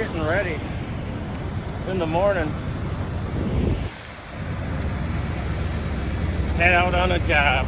getting ready in the morning. Head out on a job.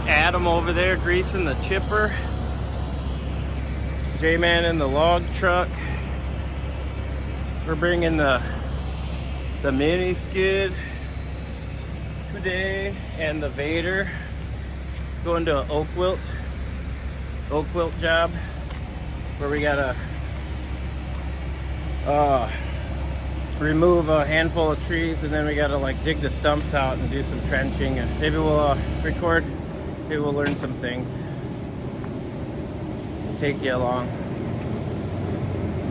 Adam over there greasing the chipper. J-Man in the log truck. We're bringing the mini skid today and the Vader. Going to an oak wilt job where we gotta remove a handful of trees, and then we gotta like dig the stumps out and do some trenching, and maybe we'll record. Maybe we'll learn some things. Take you along.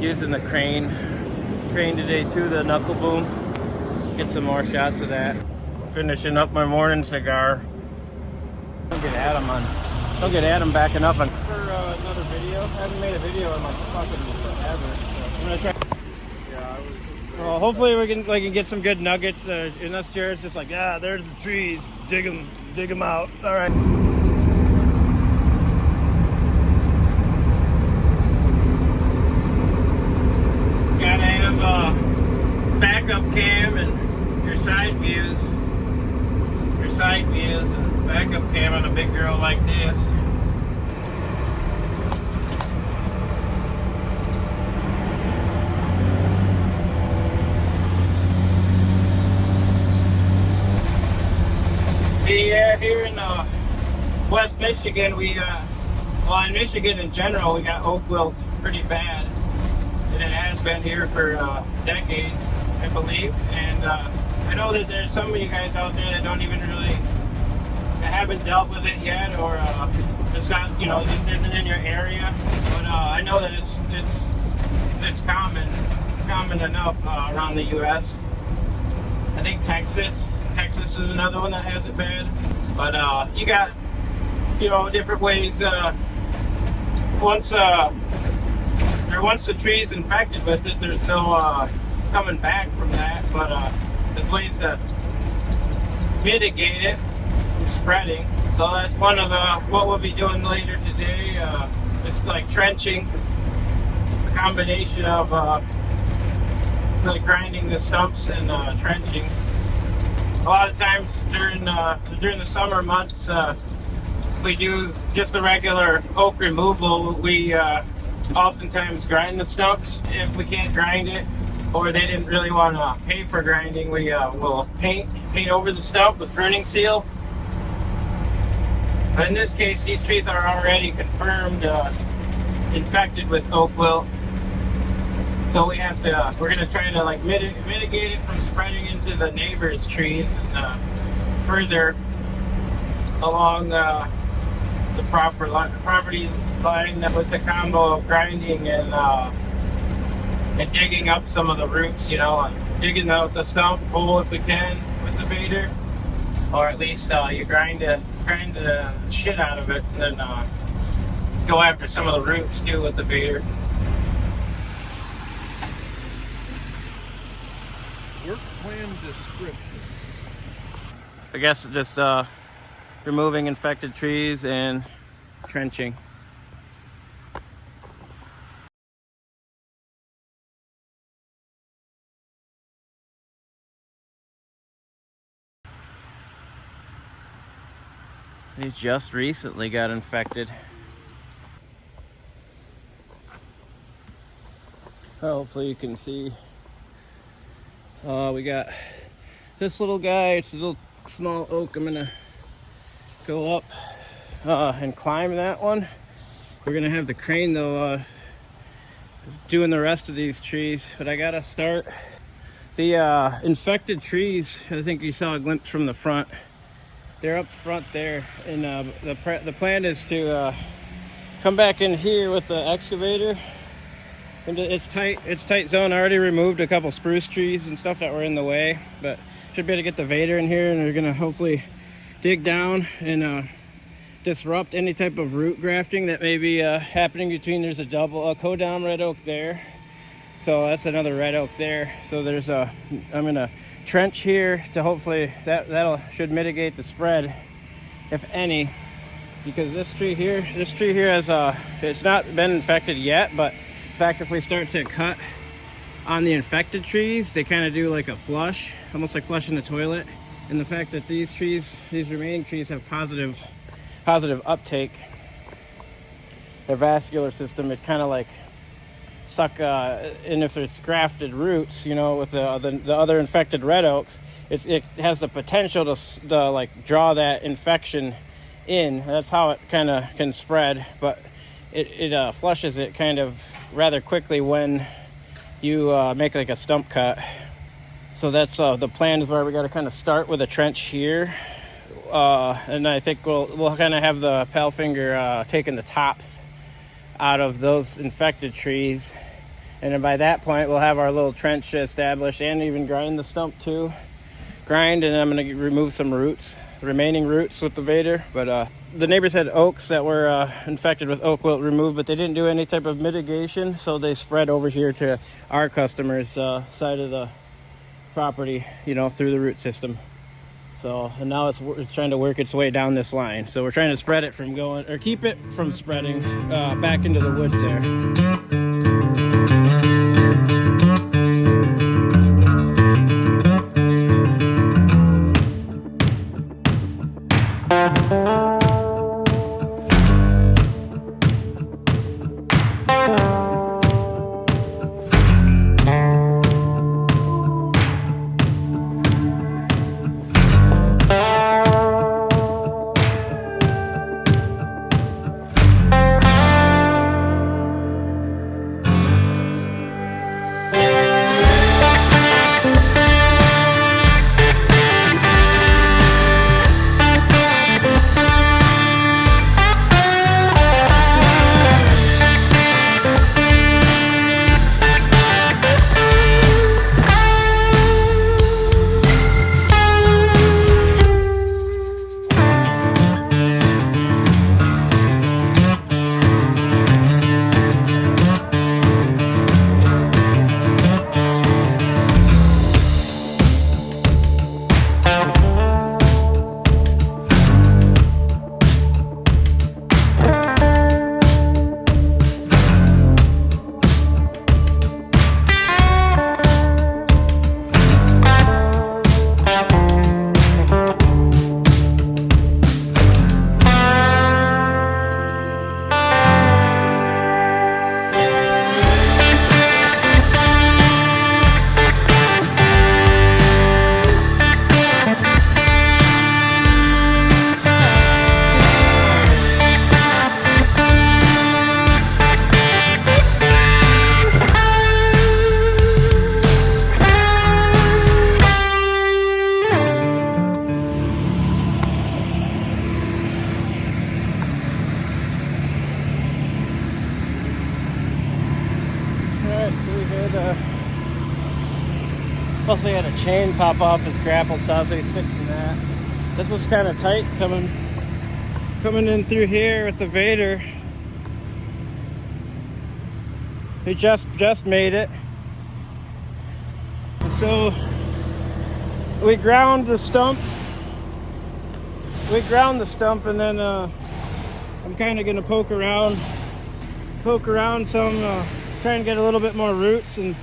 Using the crane today too, the knuckle boom. Get some more shots of that. Finishing up my morning cigar. Don't get Adam backing up on for another video. I haven't made a video in like fucking forever. So I'm gonna try. Well, hopefully we can get some good nuggets. Unless Jared's just like, yeah, there's the trees. Dig them out. All right. Gotta have a backup cam and your side views. And backup cam on a big girl like this. Yeah, here in West Michigan, well, in Michigan in general, we got oak wilt pretty bad. And it has been here for decades, I believe. And I know that there's some of you guys out there that don't even really, that haven't dealt with it yet, or it's not, just isn't in your area. But I know that it's common enough around the U.S. I think Texas is another one that has it bad. But you got, different ways. Once the tree's infected with it, there's no coming back from that. But there's ways to mitigate it from spreading. So that's one of what we'll be doing later today. It's like trenching, a combination of like grinding the stumps and trenching. A lot of times during the summer months, we do just the regular oak removal. We oftentimes grind the stumps. If we can't grind it, or they didn't really want to pay for grinding, we will paint over the stump with pruning seal. But in this case, these trees are already confirmed infected with oak wilt. So we're gonna try to like mitigate it from spreading into the neighbors' trees and further along the property line with the combo of grinding and digging up some of the roots, and digging out the stump hole if we can with the Vader, or at least you grind the shit out of it and then go after some of the roots too with the Vader. Work plan description. I guess just removing infected trees and trenching. They just recently got infected. Hopefully you can see. We got this little guy. It's a little small oak. I'm gonna go up and climb that one. We're gonna have the crane though doing the rest of these trees, but I gotta start the infected trees. I think you saw a glimpse from the front. They're up front there, and the plan is to come back in here with the excavator into its tight zone. I already removed a couple spruce trees and stuff that were in the way, but should be able to get the Vader in here, and we're gonna hopefully dig down and disrupt any type of root grafting that may be happening between. There's a codom red oak there, So that's another red oak there. So there's I'm gonna trench here to hopefully that'll should mitigate the spread, if any, because this tree here has it's not been infected yet, but in fact, if we start to cut on the infected trees, they kind of do like a flush, almost like flushing the toilet. And the fact that these remaining trees have positive uptake, their vascular system, it's kind of like suck, and if it's grafted roots, you know, with the other infected red oaks, it has the potential to like draw that infection in. That's how it kind of can spread, but it flushes it kind of rather quickly when you make like a stump cut. So that's the plan, is where we got to kind of start with a trench here, and I think we'll kind of have the pal finger taking the tops out of those infected trees, and then by that point we'll have our little trench established, and even grind the stump too. And then I'm going to remove some roots, the remaining roots with the Vader. But the neighbors had oaks that were infected with oak wilt removed, but they didn't do any type of mitigation, so they spread over here to our customers' side of the property, you know, through the root system. So, and now it's trying to work its way down this line. So we're trying to spread it from keep it from spreading back into the woods there. Plus they had a chain pop off his grapple saw, so he's fixing that. This was kind of tight coming in through here with the Vader. He just made it. So we ground the stump. And then I'm kind of gonna poke around some, try and get a little bit more roots. And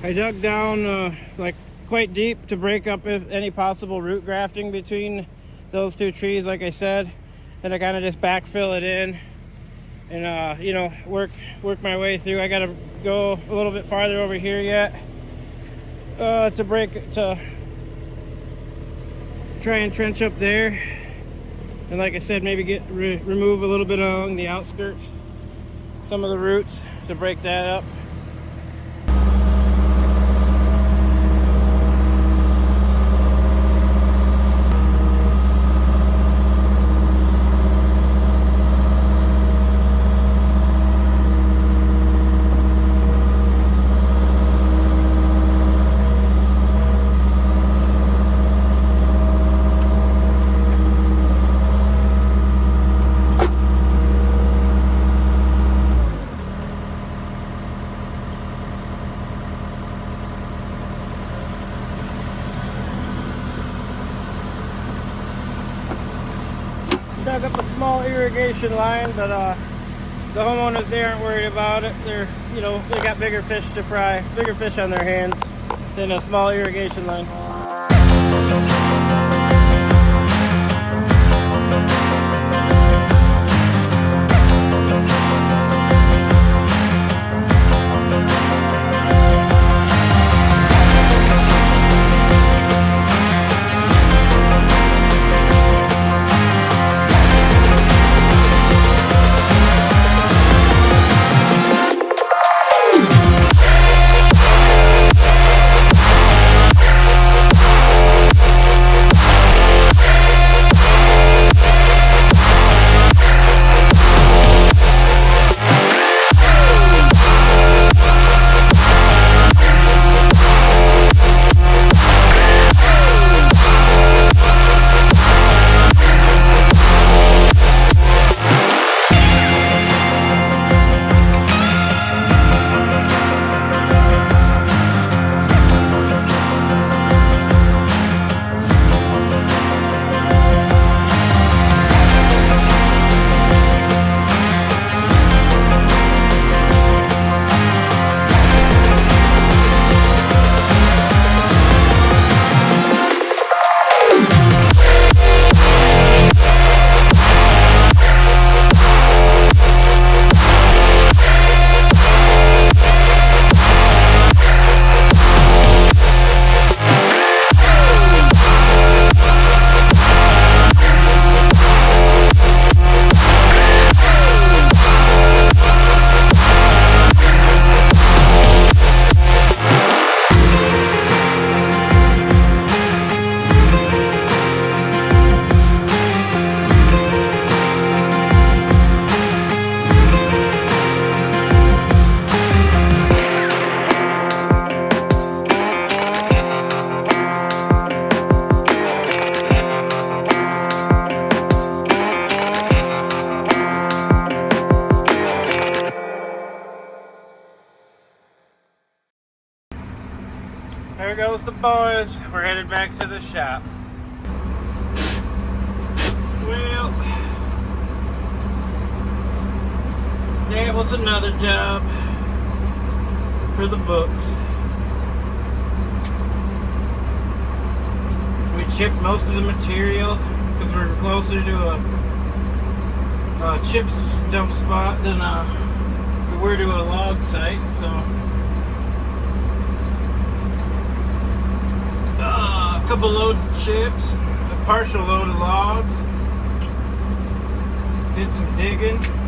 I dug down like quite deep to break up any possible root grafting between those two trees, like I said. And I kind of just backfill it in and you know, work my way through. I gotta go a little bit farther over here yet to try and trench up there. And like I said, maybe remove a little bit along the outskirts, some of the roots, to break that up. dug up a small irrigation line, but the homeowners, they aren't worried about it. They're, you know, they got bigger fish to fry, bigger fish on their hands than a small irrigation line. There goes the boys. We're headed back to the shop. Well, that was another job for the books. We chipped most of the material because we're closer to a chips dump spot than we were to a log site, so a couple loads of chips, a partial load of logs, did some digging.